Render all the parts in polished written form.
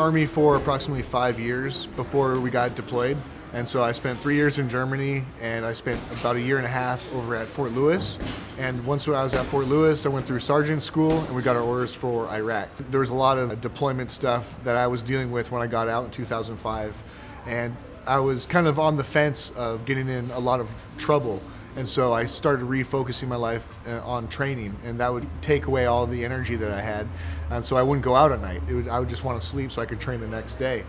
Army for approximately 5 years before we got deployed. And so I spent 3 years in Germany, and I spent about 1.5 years over at Fort Lewis. And once I was at Fort Lewis, I went through sergeant school, and we got our orders for Iraq. There was a lot of deployment stuff that I was dealing with when I got out in 2005. And I was kind of on the fence of getting in a lot of trouble. And so I started refocusing my life on training, and that would take away all the energy that I had. And so I wouldn't go out at night. I would just want to sleep so I could train the next day.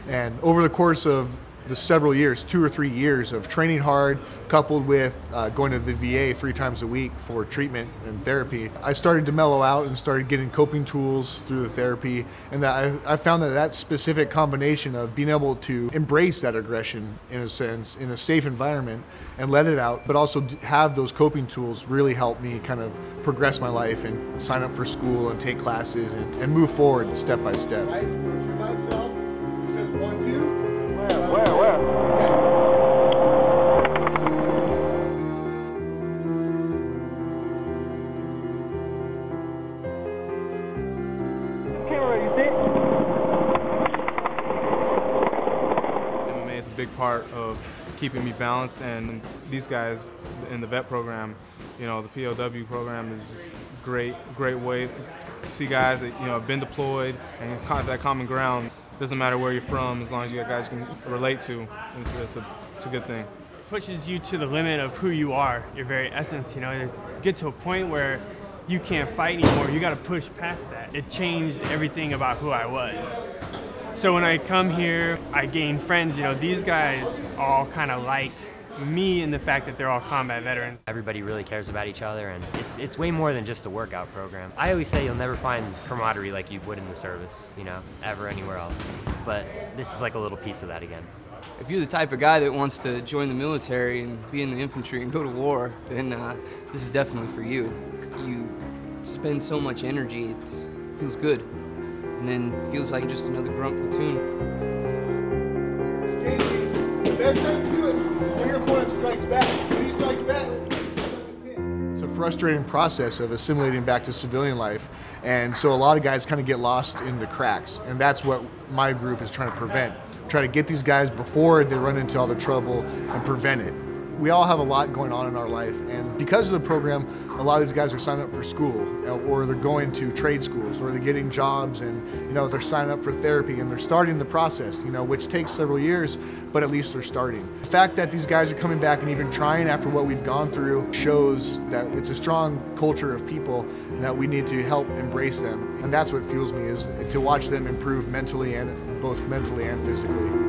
And over the course of the several years, 2 or 3 years of training hard, coupled with going to the VA 3 times a week for treatment and therapy, I started to mellow out and started getting coping tools through the therapy. And that I found that specific combination of being able to embrace that aggression, in a sense, in a safe environment and let it out, but also have those coping tools really helped me kind of progress my life and sign up for school and take classes and move forward step by step. Right, go to myself, it says 1, 2. Where? MMA is a big part of keeping me balanced, and these guys in the vet program, you know, the POW program is just great way to see guys that, you know, have been deployed and kind of that common ground. Doesn't matter where you're from, as long as you got guys you can relate to, it's a good thing. Pushes you to the limit of who you are, your very essence. You know, you get to a point where you can't fight anymore. You got to push past that. It changed everything about who I was. So when I come here, I gain friends. You know, these guys all kind of like me in the fact that they're all combat veterans. Everybody really cares about each other, and it's way more than just a workout program. I always say you'll never find camaraderie like you would in the service, you know, ever anywhere else. But this is like a little piece of that again. If you're the type of guy that wants to join the military and be in the infantry and go to war, then this is definitely for you. You spend so much energy, it feels good. And then it feels like just another grunt platoon. The best time to do it is when your opponent strikes back. When he strikes back, it's a frustrating process of assimilating back to civilian life. And so a lot of guys kind of get lost in the cracks. And that's what my group is trying to prevent. Try to get these guys before they run into all the trouble and prevent it. We all have a lot going on in our life, and because of the program, a lot of these guys are signing up for school, or they're going to trade schools, or they're getting jobs, and you know, they're signing up for therapy, and they're starting the process, you know, which takes several years, but at least they're starting. The fact that these guys are coming back and even trying after what we've gone through shows that it's a strong culture of people and that we need to help embrace them. And that's what fuels me, is to watch them improve mentally, and both mentally and physically.